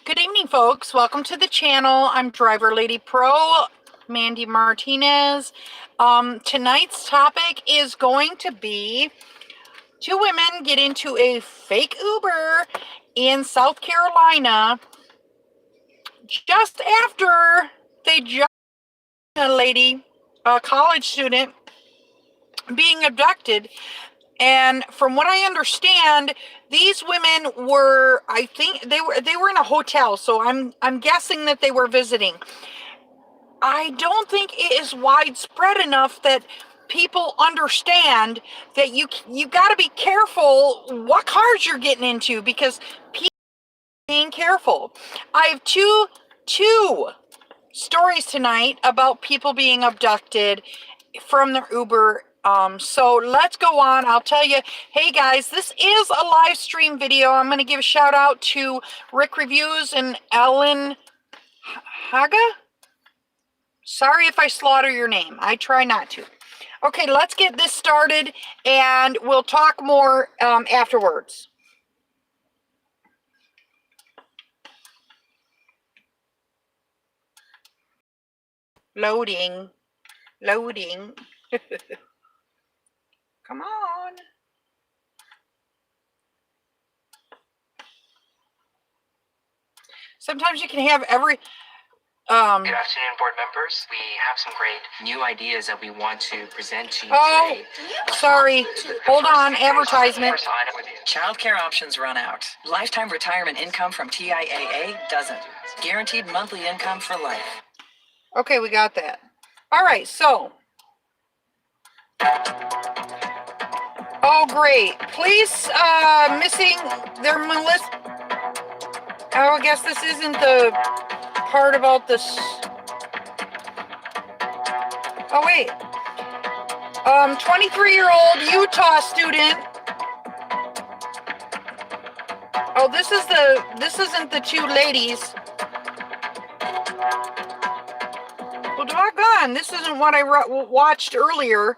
Good evening, folks. Welcome to the channel. I'm DriverLadyPro, Mandy Martinez. Tonight's topic is going to be two women get into a fake Uber in South Carolina just after they just a college student, being abducted. And from what I understand, these women were, I think they were in a hotel, so I'm guessing that they were visiting. I don't think it is widespread enough that people understand that you got to be careful what cars you're getting into, because people are being careful. I have two stories tonight about people being abducted from their Uber. So let's go on. I'll tell you, hey guys, this is a live stream video. I'm going to give a shout out to Rick Reviews and Ellen Haga. Sorry if I slaughter your name. I try not to. Okay, let's get this started and we'll talk more afterwards. Loading. Come on. Sometimes you can have every... Good afternoon, board members. We have some great new ideas that we want to present to you today. Sorry. Hold on. Advertisement. Child care options run out. Lifetime retirement income from TIAA doesn't. Guaranteed monthly income for life. Okay, we got that. All right, so. Oh, great. Police missing their Melissa. Oh, I guess this isn't the part about this. Oh, wait. 23-year-old Utah student. Oh, this isn't the two ladies. Well, doggone, this isn't what I watched earlier.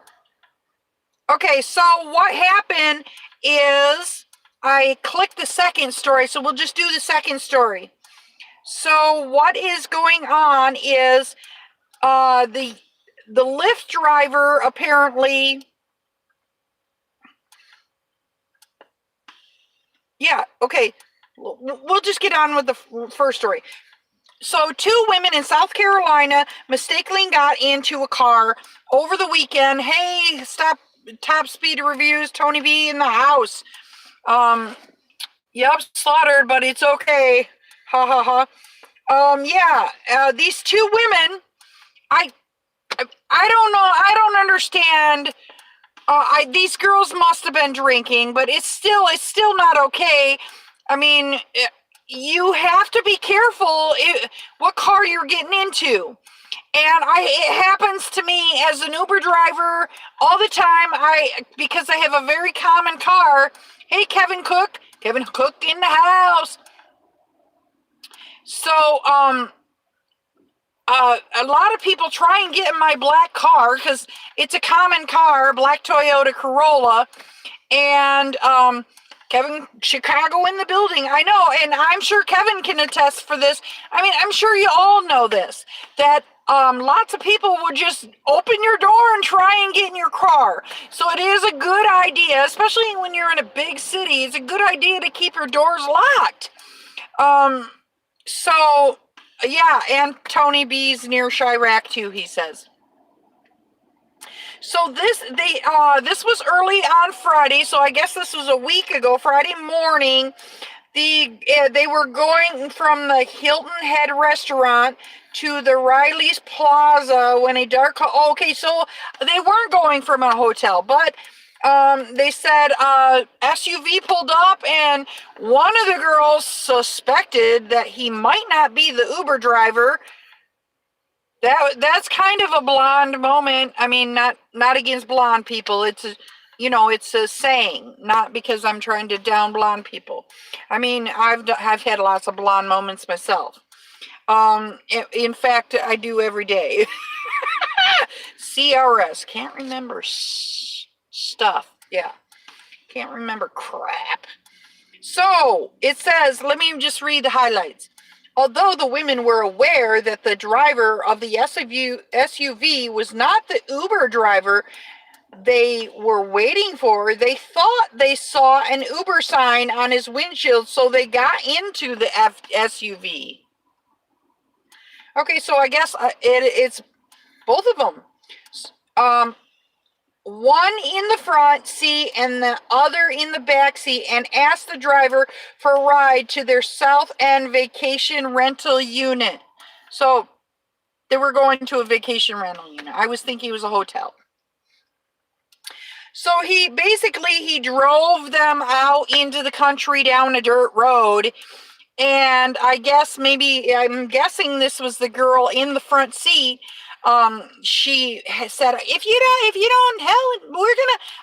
Okay, so what happened is I clicked the second story, so we'll just do the second story. So what is going on is the Lyft driver apparently, yeah, okay, we'll just get on with the first story. So two women in South Carolina mistakenly got into a car over the weekend. Hey, stop, Top Speed Reviews, Tony B in the house. Yep, slaughtered, but it's okay. Ha ha ha. These two women, I don't know, I don't understand. These girls must have been drinking, but it's still not okay. I mean, you have to be careful what car you're getting into. And it happens to me as an Uber driver all the time. Because I have a very common car. Hey, Kevin Cook in the house. So, a lot of people try and get in my black car because it's a common car, black Toyota Corolla. And, Kevin, Chicago in the building. I know, and I'm sure Kevin can attest for this. I mean, I'm sure you all know this, that lots of people would just open your door and try and get in your car. So it is a good idea, especially when you're in a big city, it's a good idea to keep your doors locked. So, yeah, and Tony B's near Chirac too, he says. So this was early on Friday, so I guess this was a week ago, Friday morning. They were going from the Hilton Head restaurant to the Riley's Plaza when a dark... Okay, so they weren't going from a hotel, but they said SUV pulled up, and one of the girls suspected that he might not be the Uber driver. That's kind of a blonde moment. I mean, not against blonde people. It's a saying, not because I'm trying to down blonde people. I mean, I've had lots of blonde moments myself. In fact, I do every day. CRS, can't remember stuff. Yeah, can't remember crap. So it says, let me just read the highlights. Although the women were aware that the driver of the SUV was not the Uber driver they were waiting for, they thought they saw an Uber sign on his windshield, so they got into the SUV. Okay, so I guess it's both of them. One in the front seat and the other in the back seat, and asked the driver for a ride to their South End vacation rental unit. So they were going to a vacation rental unit. I was thinking it was a hotel. So he drove them out into the country down a dirt road. And I'm guessing this was the girl in the front seat. She said, if you don't help,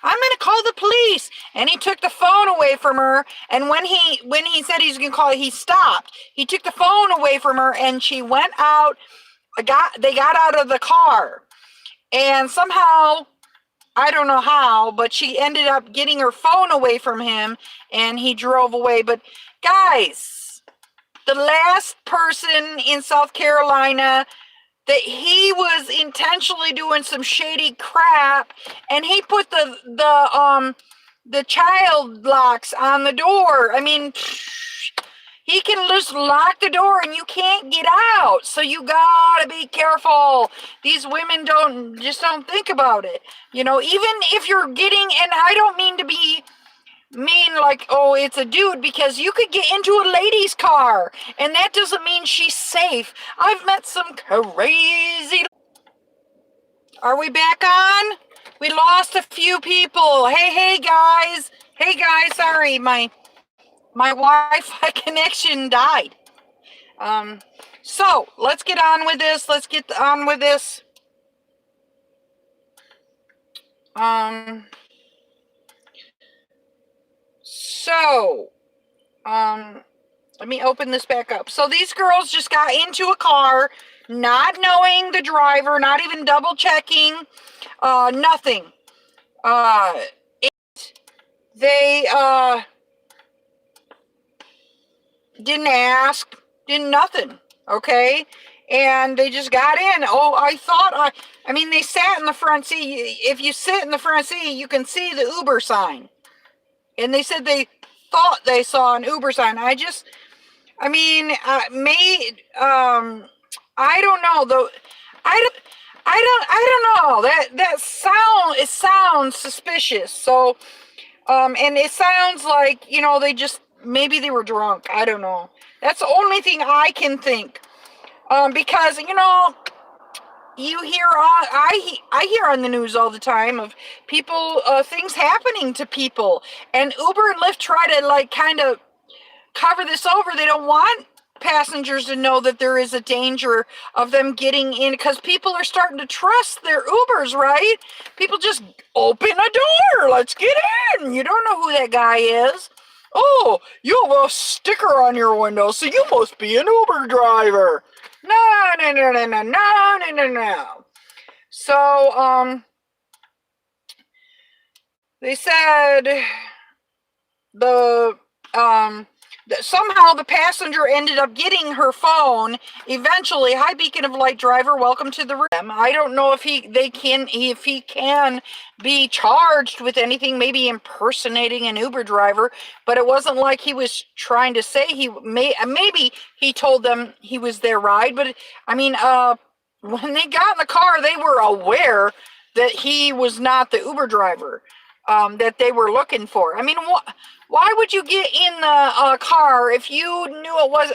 I'm gonna call the police. And he took the phone away from her. And when he said he was gonna call, he stopped. He took the phone away from her, and she went out. They got out of the car, and somehow, I don't know how, but she ended up getting her phone away from him, and he drove away. But guys, the last person in South Carolina that he was intentionally doing some shady crap, and he put the child locks on the door. I mean, he can just lock the door and you can't get out. So you gotta be careful. These women don't think about it. You know, even if you're getting, and I don't mean to be mean like, oh, it's a dude, because you could get into a lady's car and that doesn't mean she's safe. I've met some crazy. Are we back on? We lost a few people. Hey guys, sorry, my Wi-Fi connection died. So let's get on with this. Let me open this back up. So these girls just got into a car, not knowing the driver, not even double checking, nothing. They didn't ask, didn't nothing, okay? And they just got in. Oh, I mean, they sat in the front seat. If you sit in the front seat, you can see the Uber sign. And they said they thought they saw an Uber sign. I don't know though. I don't know. It sounds suspicious. So, and it sounds like, maybe they were drunk. I don't know. That's the only thing I can think. Because, you hear I hear on the news all the time of people, things happening to people, and Uber and Lyft try to kind of cover this over. They don't want passengers to know that there is a danger of them getting in, because people are starting to trust their Ubers, right? People just open a door. Let's get in. You don't know who that guy is. Oh, you have a sticker on your window, so you must be an Uber driver. No. So, they said somehow the passenger ended up getting her phone eventually. Hi, Beacon of Light driver, welcome to the room. I don't know if he can be charged with anything, maybe impersonating an Uber driver, but it wasn't like he was trying to say maybe he told them he was their ride. But I mean, when they got in the car, they were aware that he was not the Uber driver that they were looking for. I mean, why would you get in the car if you knew it was?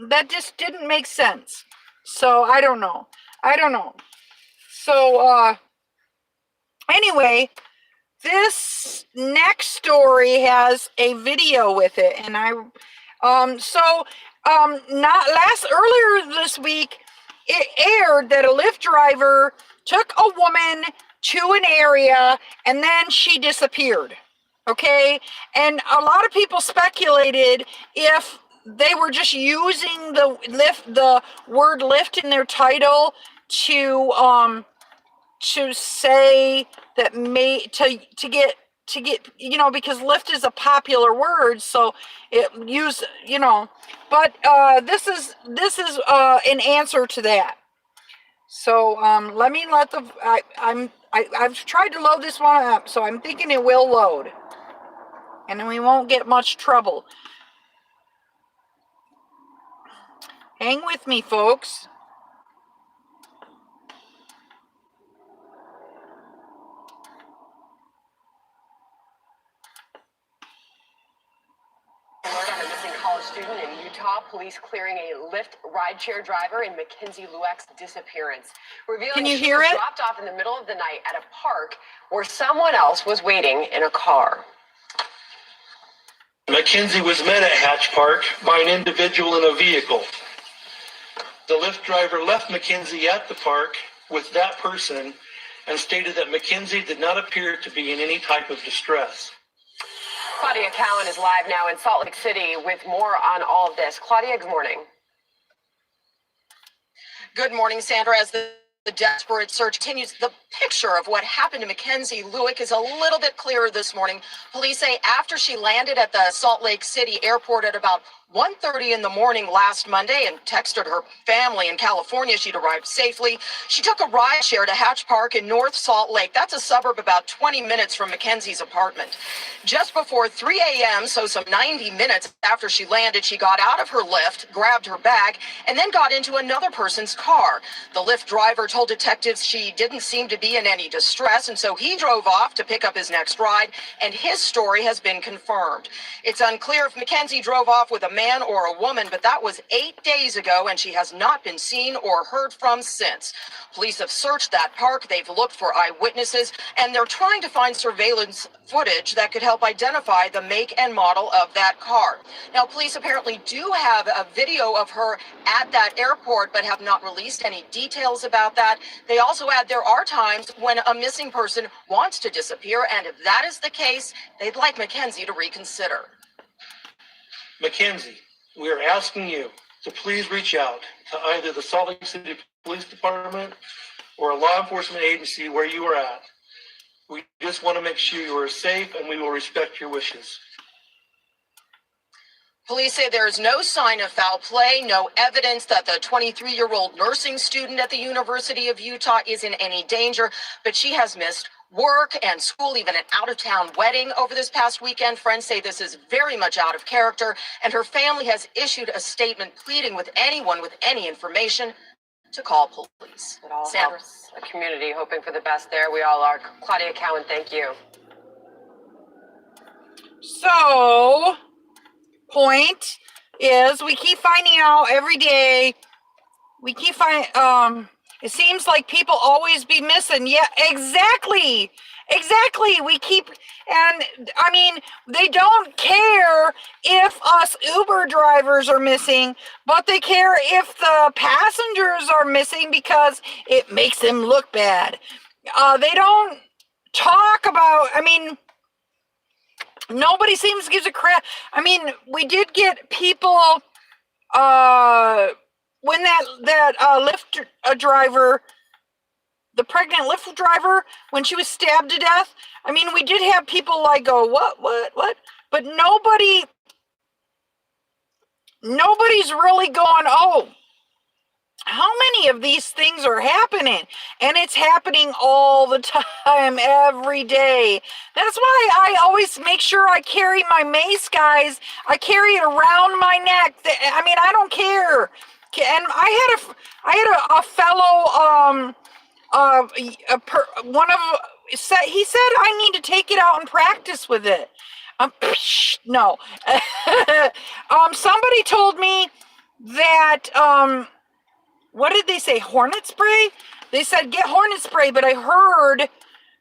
That just didn't make sense. So I don't know. So anyway, this next story has a video with it, and earlier this week, it aired that a Lyft driver took a woman to an area and then she disappeared. Okay, and a lot of people speculated if they were just using the word Lyft in their title to say that to get because Lyft is a popular word, so it used But this is an answer to that. So I've tried to load this one up, so I'm thinking it will load, and then we won't get much trouble. Hang with me, folks. Alert on a missing college student in Utah. Police clearing a Lyft rideshare driver in Mackenzie Lueck's disappearance. Revealing Can you she hear was it? dropped off in the middle of the night at a park where someone else was waiting in a car. Mackenzie was met at Hatch Park by an individual in a vehicle. The Lyft driver left Mackenzie at the park with that person and stated that Mackenzie did not appear to be in any type of distress. Claudia Cowan is live now in Salt Lake City with more on all of this. Claudia, good morning. Good morning, Sandra. As the desperate search continues, the picture of what happened to Mackenzie Lueck is a little bit clearer this morning. Police say after she landed at the Salt Lake City airport at about 1:30 in the morning last Monday and texted her family in California she'd arrived safely, she took a rideshare to Hatch Park in North Salt Lake. That's a suburb about 20 minutes from Mackenzie's apartment. Just before 3 a.m., so some 90 minutes after she landed, she got out of her Lyft, grabbed her bag, and then got into another person's car. The Lyft driver told detectives she didn't seem to be in any distress, and so he drove off to pick up his next ride, and his story has been confirmed. It's unclear if Mackenzie drove off with a man or a woman, but that was 8 days ago, and she has not been seen or heard from since. Police have searched that park. They've looked for eyewitnesses, and they're trying to find surveillance footage that could help identify the make and model of that car. Now, police apparently do have a video of her at that airport, but have not released any details about that. They also add there are times when a missing person wants to disappear, and if that is the case, they'd like Mackenzie to reconsider. Mackenzie, we are asking you to please reach out to either the Salt Lake City Police Department or a law enforcement agency where you are at. We just want to make sure you are safe, and we will respect your wishes. Police say there is no sign of foul play, no evidence that the 23-year-old nursing student at the University of Utah is in any danger, but she has missed work and school, even an out-of-town wedding over this past weekend. Friends say this is very much out of character, and her family has issued a statement pleading with anyone with any information to call police. It all Sandra. helps a community hoping for the best there. We all are. Claudia Cowan, thank you. So, point is we keep finding out every day. We keep finding, it seems like people always be missing. Yeah, exactly. We keep, and I mean, they don't care if us Uber drivers are missing, but they care if the passengers are missing because it makes them look bad. They don't talk about, I mean, nobody seems to give a crap. I mean, we did get people, when that Lyft driver, the pregnant Lyft driver, when she was stabbed to death, I mean, we did have people like go, what? But nobody's really going, oh, how many of these things are happening? And it's happening all the time, every day. That's why I always make sure I carry my mace, guys. I carry it around my neck. I mean, I don't care. And I had a fellow, he said I need to take it out and practice with it. No. Somebody told me that, what did they say? Hornet spray? They said get hornet spray, but I heard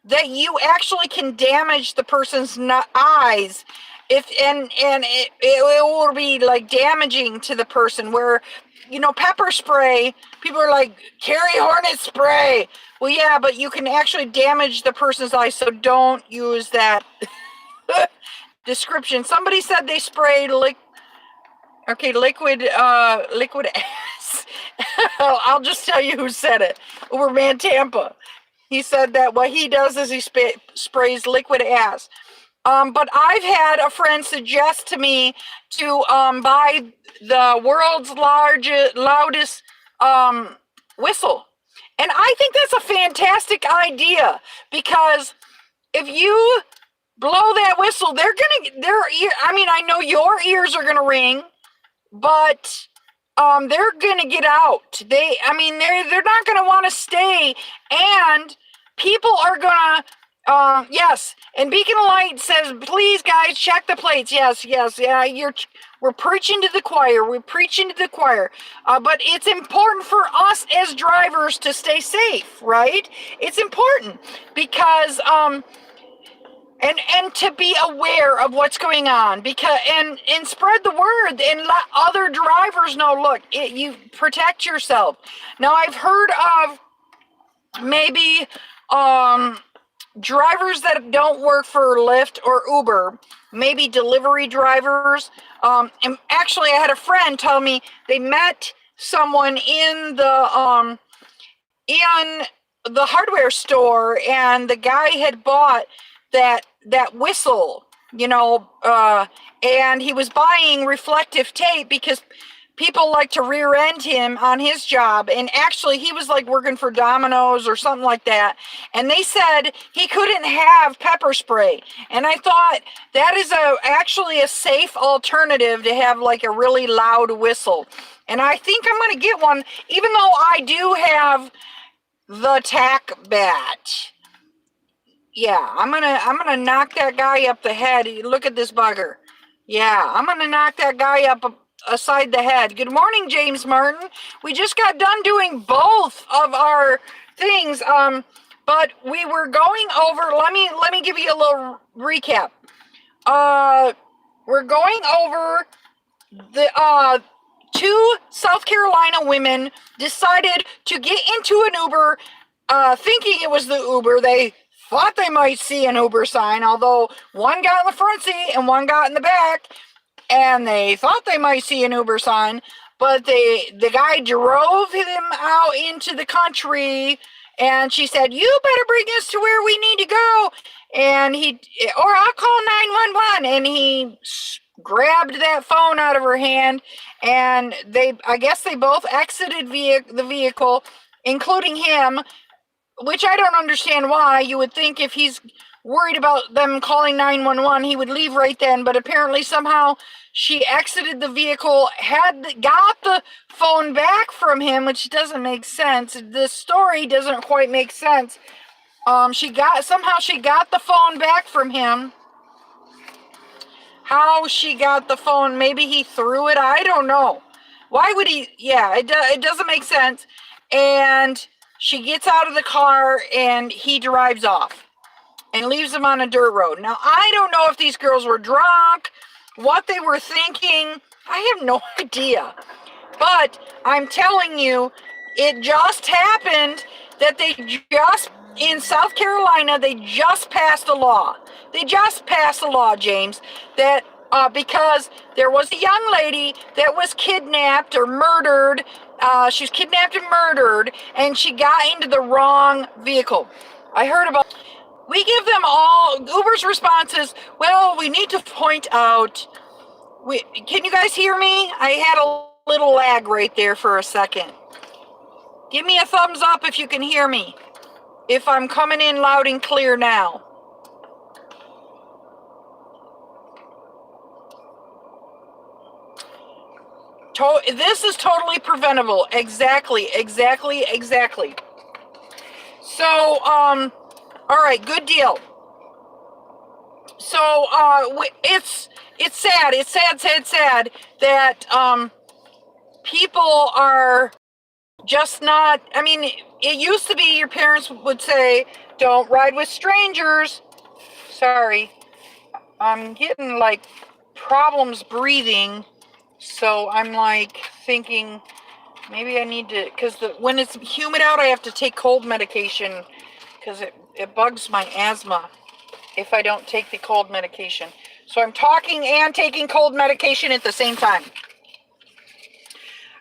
that you actually can damage the person's eyes and it will be like damaging to the person, where, you know, pepper spray, people are like, carry hornet spray. Well, yeah, but you can actually damage the person's eyes, so don't use that description. Somebody said they sprayed liquid ass. I'll just tell you who said it. Uberman Tampa. He said that what he does is he sprays liquid ass. But I've had a friend suggest to me to buy the world's loudest whistle. And I think that's a fantastic idea, because if you blow that whistle, I know your ears are gonna ring, but they're gonna get out. They're not gonna want to stay, and people are gonna yes. And Beacon of Light says, please guys, check the plates. Yes, yeah. We're preaching to the choir. But it's important for us as drivers to stay safe, right? It's important because and to be aware of what's going on, because and spread the word and let other drivers know. Look, you protect yourself. Now I've heard of maybe drivers that don't work for Lyft or Uber, maybe delivery drivers. And actually, I had a friend tell me they met someone in the hardware store, and the guy had bought that whistle, and he was buying reflective tape because people like to rear end him on his job. And actually, he was like working for Domino's or something like that. And they said he couldn't have pepper spray. And I thought that is actually a safe alternative to have like a really loud whistle. And I think I'm going to get one, even though I do have the tack bat. Yeah, I'm gonna knock that guy up the head. Look at this bugger. Yeah, I'm gonna knock that guy up aside the head. Good morning, James Martin. We just got done doing both of our things, but we were going over. Let me give you a little recap. We're going over the two South Carolina women decided to get into an Uber, thinking it was the Uber. They thought they might see an Uber sign, although one got in the front seat and one got in the back, and they thought they might see an Uber sign, but the guy drove them out into the country, and she said, "You better bring us to where we need to go," and or I'll call 911, and he grabbed that phone out of her hand, and I guess they both exited the vehicle, including him, which I don't understand why. You would think if he's worried about them calling 911, he would leave right then. But apparently somehow she exited the vehicle, got the phone back from him, which doesn't make sense. The story doesn't quite make sense. She got the phone back from him. How she got the phone? Maybe he threw it. I don't know. Why would he? Yeah, it doesn't make sense. And she gets out of the car and he drives off and leaves them on a dirt road. Now, I don't know if these girls were drunk, what they were thinking. I have no idea. But I'm telling you, it just happened that in South Carolina, they just passed a law. They just passed a law, James, that because there was a young lady that was kidnapped or murdered. She was kidnapped and murdered, and she got into the wrong vehicle. I heard about. We give them all Uber's responses. Well, we need to point out. Can you guys hear me? I had a little lag right there for a second. Give me a thumbs up if you can hear me. If I'm coming in loud and clear now. This is totally preventable. Exactly. So, all right, good deal. So, it's sad. It's sad that people are just not. I mean, it used to be your parents would say, "Don't ride with strangers." Sorry, I'm getting like problems breathing. So I'm like thinking maybe I need to, because when it's humid out, I have to take cold medication because it bugs my asthma if I don't take the cold medication. So I'm talking and taking cold medication at the same time.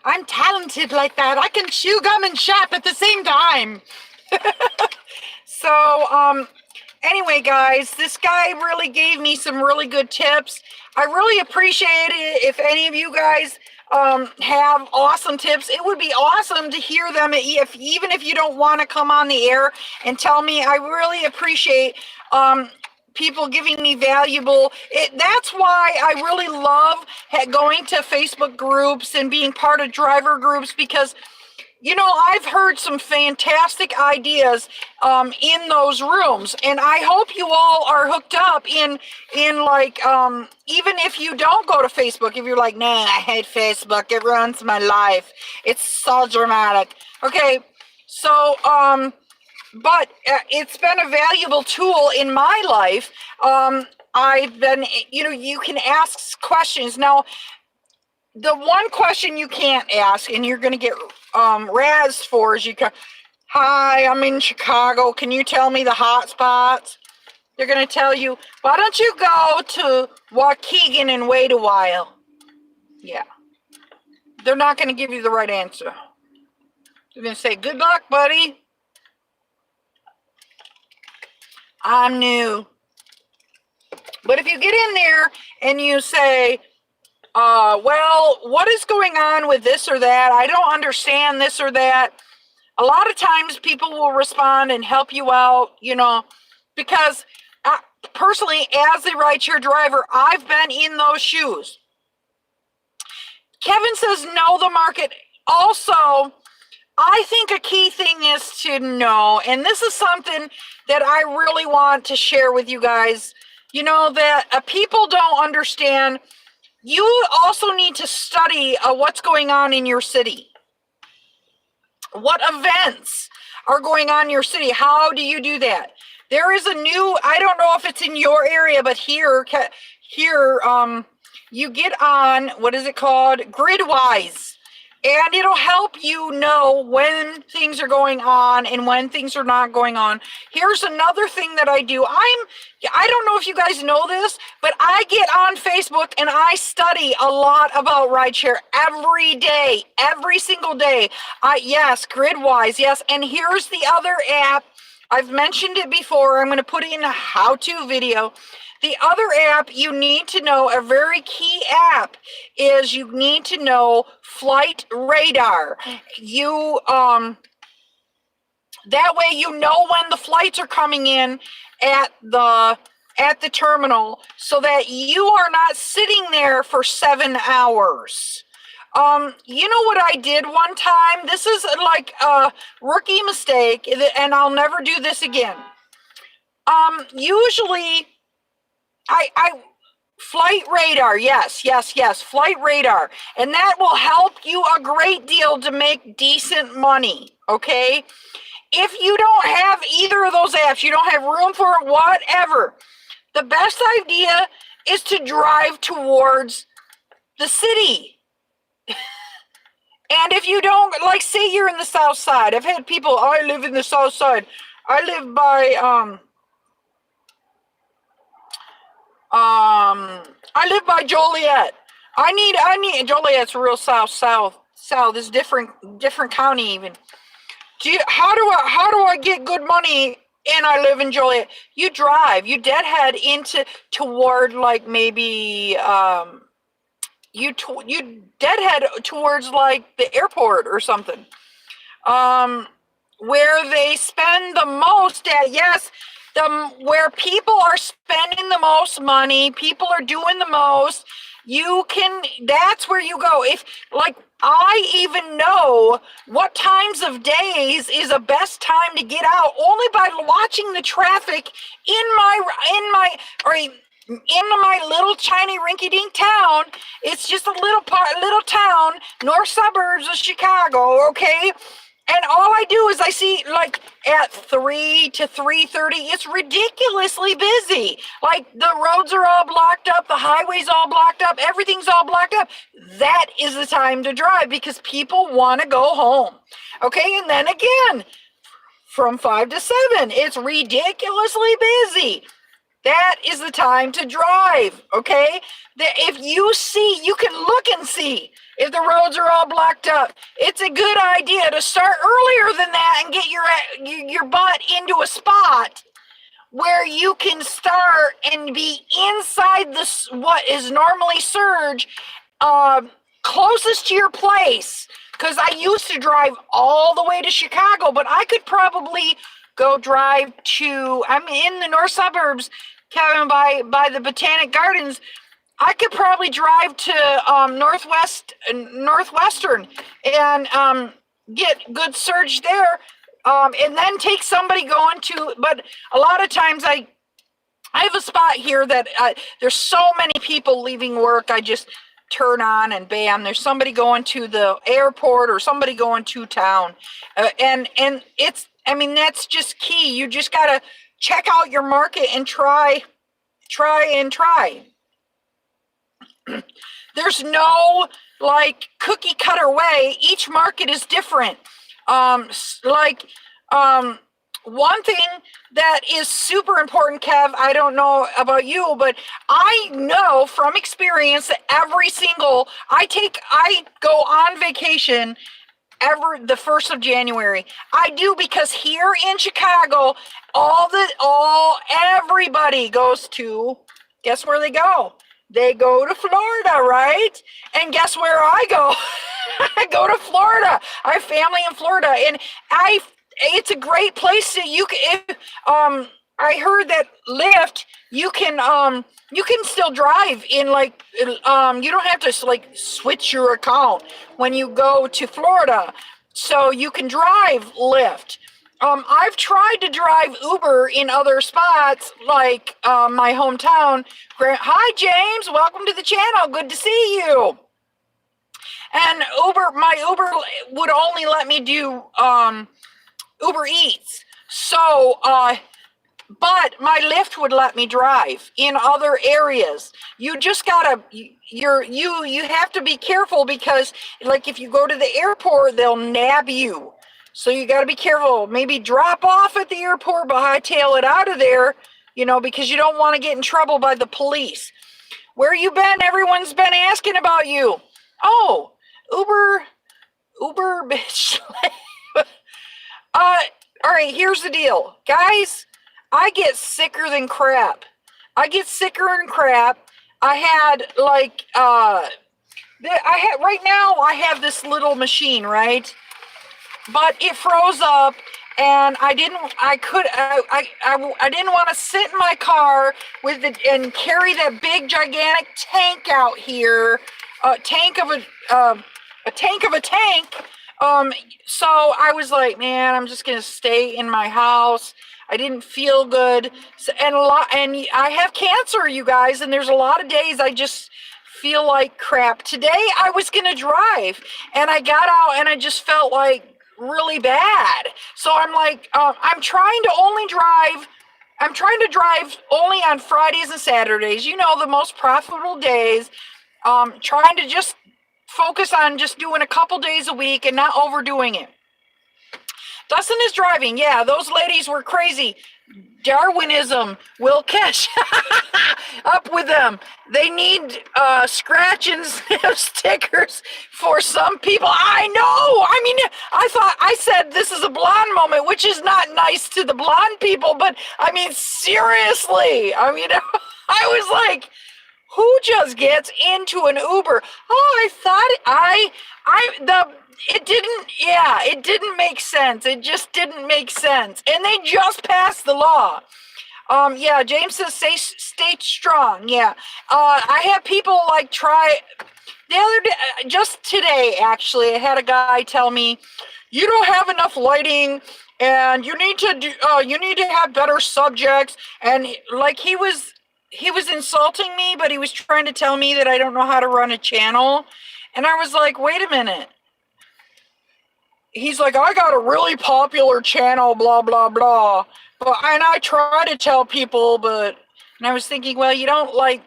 I'm talented like that. I can chew gum and shop at the same time. So, anyway, guys, this guy really gave me some really good tips. I really appreciate it. If any of you guys have awesome tips, it would be awesome to hear them. Even if you don't want to come on the air and tell me, I really appreciate people giving me valuable. That's why I really love going to Facebook groups and being part of driver groups, because you know, I've heard some fantastic ideas in those rooms, and I hope you all are hooked up in like even if you don't go to Facebook, if you're like, nah, I hate Facebook, it ruins my life, it's so dramatic. Okay, so but it's been a valuable tool in my life. I've been, you know, you can ask questions now. The one question you can't ask, and you're going to get razzed for, is you go, hi, I'm in Chicago. Can you tell me the hot spots? They're going to tell you, why don't you go to Waukegan and wait a while? Yeah. They're not going to give you the right answer. They're going to say, good luck, buddy. I'm new. But if you get in there and you say, well, what is going on with this or that? I don't understand this or that. A lot of times people will respond and help you out, you know, because personally, as a rideshare driver, I've been in those shoes. Kevin says, know the market. Also, I think a key thing is to know, and this is something that I really want to share with you guys, you know, that people don't understand. You also need to study what's going on in your city. What events are going on in your city? How do you do that? There is a new, I don't know if it's in your area, but here, you get on, what is it called? GridWise. And it'll help you know when things are going on and when things are not going on. Here's another thing that I do. I don't know if you guys know this, but I get on Facebook and I study a lot about rideshare every day, every single day. Yes, GridWise, yes. And here's the other app. I've mentioned it before. I'm going to put it in a how-to video. The other app you need to know, a very key app, is you need to know Flight Radar. You that way you know when the flights are coming in at the terminal, so that you are not sitting there for 7 hours. You know what I did one time? This is like a rookie mistake, and I'll never do this again. Usually Flight Radar, yes, Flight Radar. And that will help you a great deal to make decent money, okay? If you don't have either of those apps, you don't have room for it, whatever, the best idea is to drive towards the city. And if you don't, like, say you're in the south side. I've had people, I live in the south side. I live by, I live by Joliet. I need Joliet's real south is different county even. How do I get good money and I live in Joliet? You drive, you deadhead toward like maybe you deadhead towards like the airport or something. Where they spend the most at, yes, where people are spending the most money, people are doing the most, that's where you go. If, like, I even know what times of days is the best time to get out only by watching the traffic in my little tiny rinky-dink town. It's just a little town, north suburbs of Chicago, okay? And all I do is I see, like, at 3 to 3:30, it's ridiculously busy. Like, the roads are all blocked up, the highway's all blocked up, everything's all blocked up. That is the time to drive because people want to go home. Okay, and then again, from 5 to 7, it's ridiculously busy. That is the time to drive, okay? If you see, you can look and see if the roads are all blocked up. It's a good idea to start earlier than that and get your butt into a spot where you can start and be inside this, what is normally surge, closest to your place. Because I used to drive all the way to Chicago, but I could probably go drive to, I'm in the north suburbs, Kevin, by the Botanic Gardens. I could probably drive to Northwestern and get good surge there, and then take somebody going to, but a lot of times I have a spot here that there's so many people leaving work, I just turn on and bam, there's somebody going to the airport or somebody going to town. And it's, I mean, that's just key. You just got to check out your market and try. There's no like cookie cutter way. Each market is different. One thing that is super important, Kev, I don't know about you, but I know from experience that I go on vacation the 1st of January. I do, because here in Chicago, everybody goes to, guess where they go? They go to Florida, right? And guess where I go? I go to Florida. I have family in Florida, and it's a great place to, I heard that Lyft, you can still drive in like, you don't have to like switch your account when you go to Florida. So you can drive Lyft. I've tried to drive Uber in other spots, like my hometown. Hi, James. Welcome to the channel. Good to see you. And my Uber would only let me do Uber Eats. So, but my Lyft would let me drive in other areas. You just gotta, you have to be careful, because like if you go to the airport, they'll nab you. So you got to be careful. Maybe drop off at the airport, but hightail it out of there, because you don't want to get in trouble by the police. Where you been? Everyone's been asking about you. Oh, Uber, bitch. All right, here's the deal. Guys, I get sicker than crap. I had like, right now I have this little machine, right? But it froze up, and I didn't want to sit in my car with it and carry that big gigantic tank out here, a tank of a tank. So I was like, man, I'm just gonna stay in my house. I didn't feel good, and I have cancer, you guys, and there's a lot of days I just feel like crap. Today I was gonna drive, and I got out, and I just felt like really bad. So I'm like, I'm trying to drive only on Fridays and Saturdays, the most profitable days. Trying to just focus on just doing a couple days a week and not overdoing it. Dustin is driving. Yeah, those ladies were crazy. Darwinism will catch up with them. They need scratch and sniff stickers for some people. I know. I mean, I said this is a blonde moment, which is not nice to the blonde people, but I mean, seriously. I mean, I was like, who just gets into an Uber? Oh, it didn't make sense. It just didn't make sense. And they just passed the law. Yeah, James says stay strong. Yeah. I have people like try the other day, just today, actually, I had a guy tell me, you don't have enough lighting and you need to have better subjects. And like he was insulting me, but he was trying to tell me that I don't know how to run a channel. And I was like, wait a minute. He's like, I got a really popular channel, blah, blah, blah. And I try to tell people, and I was thinking, well, you don't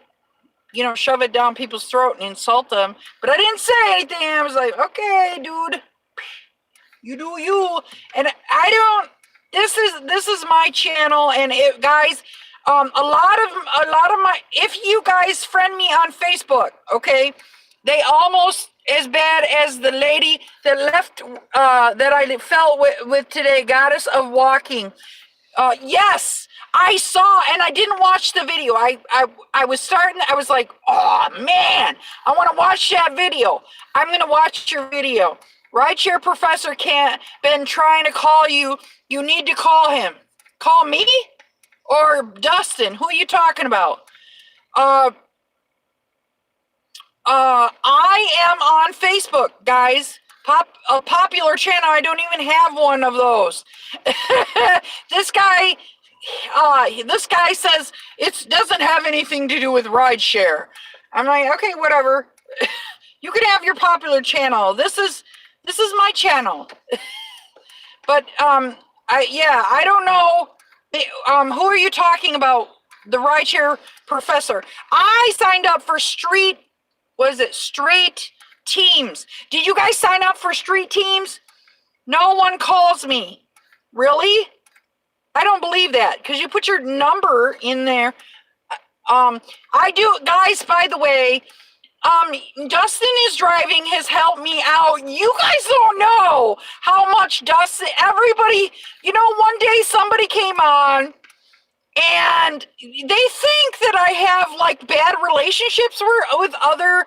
shove it down people's throat and insult them. But I didn't say anything. I was like, okay, dude, you do you. And this is my channel. And guys, a lot of my, if you guys friend me on Facebook, okay, they almost as bad as the lady that left, that I felt with today, Goddess of Walking. Yes, I saw, and I didn't watch the video. I was like, oh man, I want to watch that video. I'm going to watch your video. Rideshare Professor can't been trying to call you. You need to call him. Call me or Dustin? Who are you talking about? I am on Facebook, guys. A popular channel. I don't even have one of those. This guy says it doesn't have anything to do with rideshare. I'm like, okay, whatever. You can have your popular channel. This is my channel. But I don't know. Who are you talking about? The rideshare professor. I signed up for street teams. Did you guys sign up for street teams? No one calls me. Really? I don't believe that, because you put your number in there. I do, guys, by the way, Dustin is driving, has helped me out. You guys don't know how much Dustin, everybody, one day somebody came on and they think that I have like bad relationships with other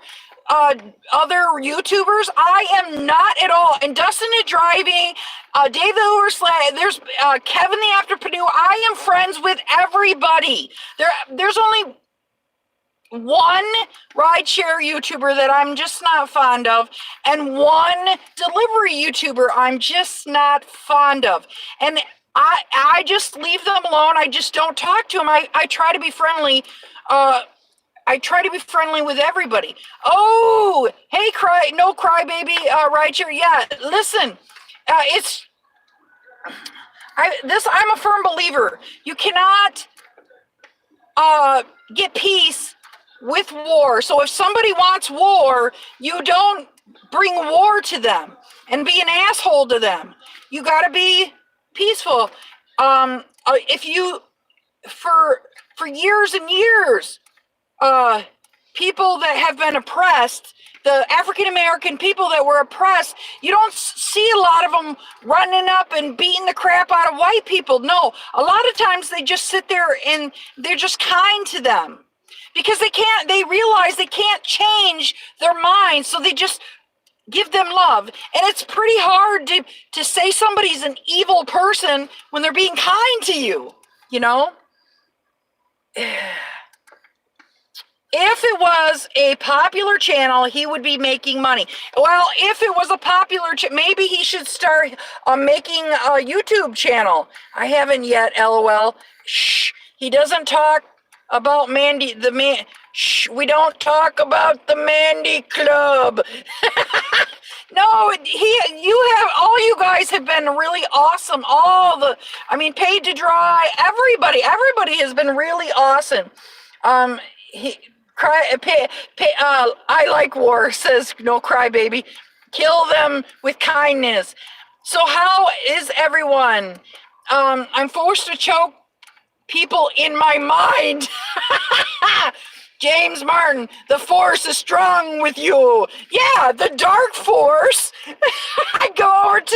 YouTubers. I am not at all. And Dustin is driving, David Overslay, there's Kevin the Entrepreneur. I am friends with everybody. There's only one rideshare YouTuber that I'm just not fond of, and one delivery YouTuber I'm just not fond of. And I just leave them alone. I just don't talk to them. I try to be friendly. I try to be friendly with everybody. Oh, hey, crybaby, rideshare. Yeah, listen, I'm a firm believer. You cannot get peace with war. So if somebody wants war, you don't bring war to them and be an asshole to them. You got to be peaceful. If you, for years and years, people that have been oppressed, the African American people that were oppressed, you don't see a lot of them running up and beating the crap out of white people. No, a lot of times they just sit there and they're just kind to them because they realize they can't change their minds. So they just give them love. And it's pretty hard to say somebody's an evil person when they're being kind to you, If it was a popular channel, he would be making money. Well, if it was a popular maybe he should start making a YouTube channel. I haven't yet, LOL. Shh. He doesn't talk about Mandy, shh, we don't talk about the Mandy Club. No, all you guys have been really awesome. Paid to Dry, everybody has been really awesome. I like war, says No Crybaby. Kill them with kindness. So how is everyone? I'm forced to choke people in my mind. James Martin, the force is strong with you. Yeah, the dark force. I go over to,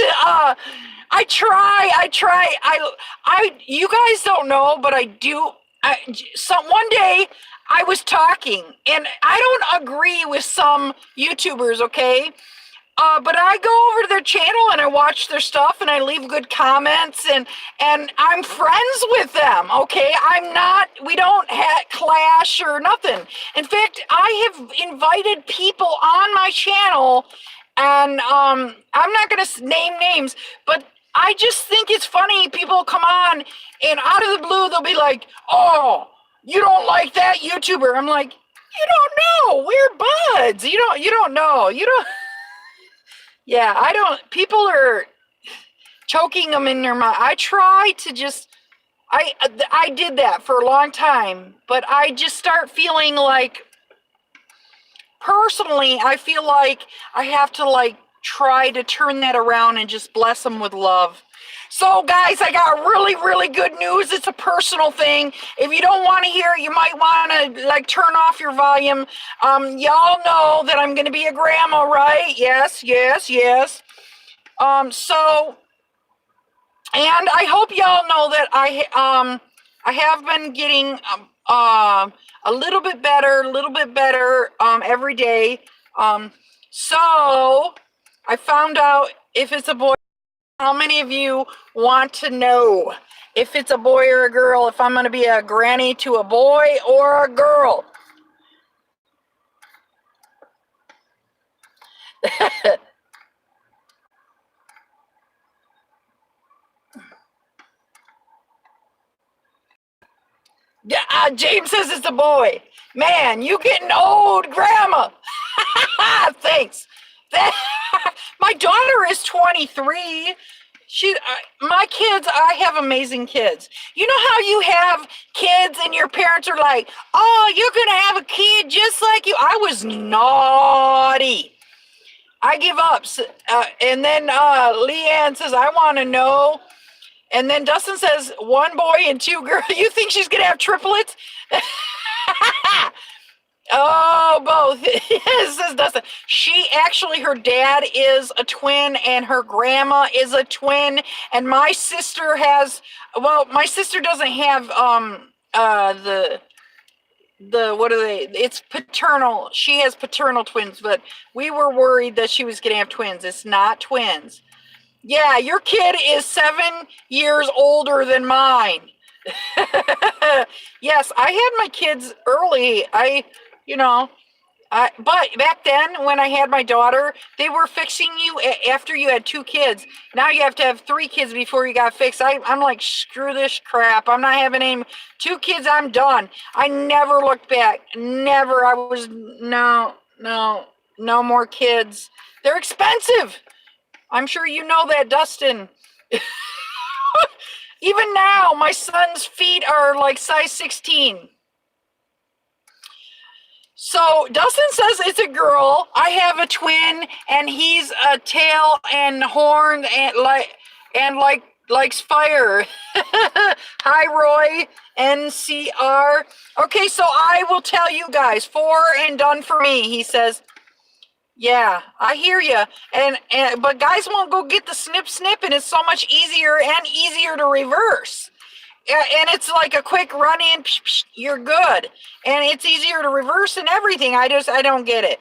you guys don't know, but I do. One day I was talking, and I don't agree with some YouTubers, okay? But I go over to their channel and I watch their stuff and I leave good comments and I'm friends with them, okay? We don't clash or nothing. In fact, I have invited people on my channel and I'm not going to name names, but I just think it's funny. People come on and out of the blue, they'll be like, oh, you don't like that YouTuber. I'm like, you don't know. We're buds. You don't know. Yeah, people are choking them in their mind. I try to just, I did that for a long time, but I just start feeling like, personally, I feel like I have to try to turn that around and just bless them with love. So guys, I got really, really good news. It's a personal thing. If you don't want to hear it, you might want to turn off your volume. Y'all know that I'm going to be a grandma, right? Yes. So And I hope y'all know that I have been getting a little bit better every day. So I found out if it's a boy. How many of you want to know if it's a boy or a girl, if I'm going to be a granny to a boy or a girl? James says it's a boy. Man, you getting old, Grandma. Thanks. My daughter is 23. My kids, I have amazing kids. You know how you have kids and your parents are like, oh, you're going to have a kid just like you. I was naughty. I give up. And then Leanne says, I want to know. And then Dustin says, 1 boy and 2 girls. You think she's going to have triplets? Oh, both. Yes, says Dustin. Her dad is a twin and her grandma is a twin. And my sister my sister doesn't have, what are they? It's paternal. She has paternal twins, but we were worried that she was going to have twins. It's not twins. Yeah, your kid is 7 years older than mine. Yes, I had my kids early. But back then when I had my daughter, they were fixing you after you had 2 kids. Now you have to have 3 kids before you got fixed. I'm like, screw this crap. I'm not having any 2 kids. I'm done. I never looked back. Never. I was, no more kids. They're expensive. I'm sure you know that, Dustin. Even now, my son's feet are like size 16. So Dustin says it's a girl. I have a twin, and he's a tail and horn and likes fire. Hi, Roy. NCR. Okay, so I will tell you guys, 4 and done for me. He says, yeah, I hear you. But guys won't go get the snip, and it's so much easier to reverse. And it's like a quick run in, you're good. And it's easier to reverse and everything. I don't get it.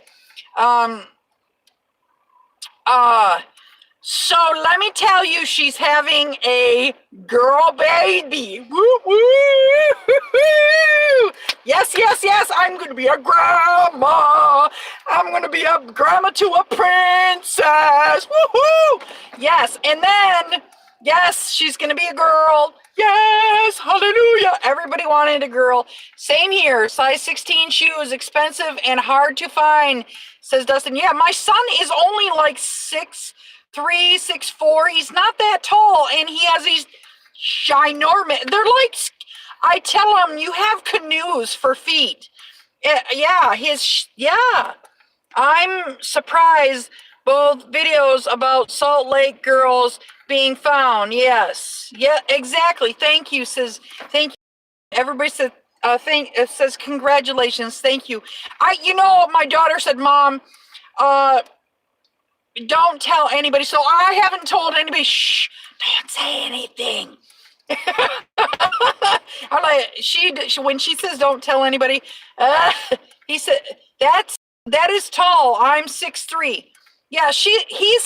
So let me tell you, she's having a girl baby. Woo, woo, woo. Yes. I'm going to be a grandma. I'm going to be a grandma to a princess. Woohoo! Yes. And then, yes, she's going to be a girl. Yes, hallelujah. Everybody wanted a girl. Same here. Size 16 shoe is expensive and hard to find, says Dustin. Yeah, my son is only like 6'3", 6'4". He's not that tall, and he has these ginormous. They're like, I tell him, you have canoes for feet. Yeah. I'm surprised. Both videos about Salt Lake girls being found. Yes. Yeah, exactly. Thank you, thank you. Everybody said, it says congratulations. Thank you. My daughter said, Mom, don't tell anybody. So I haven't told anybody. Shh, don't say anything. I'm like, when she says don't tell anybody, he said, that is tall. I'm 6'3". Yeah, he's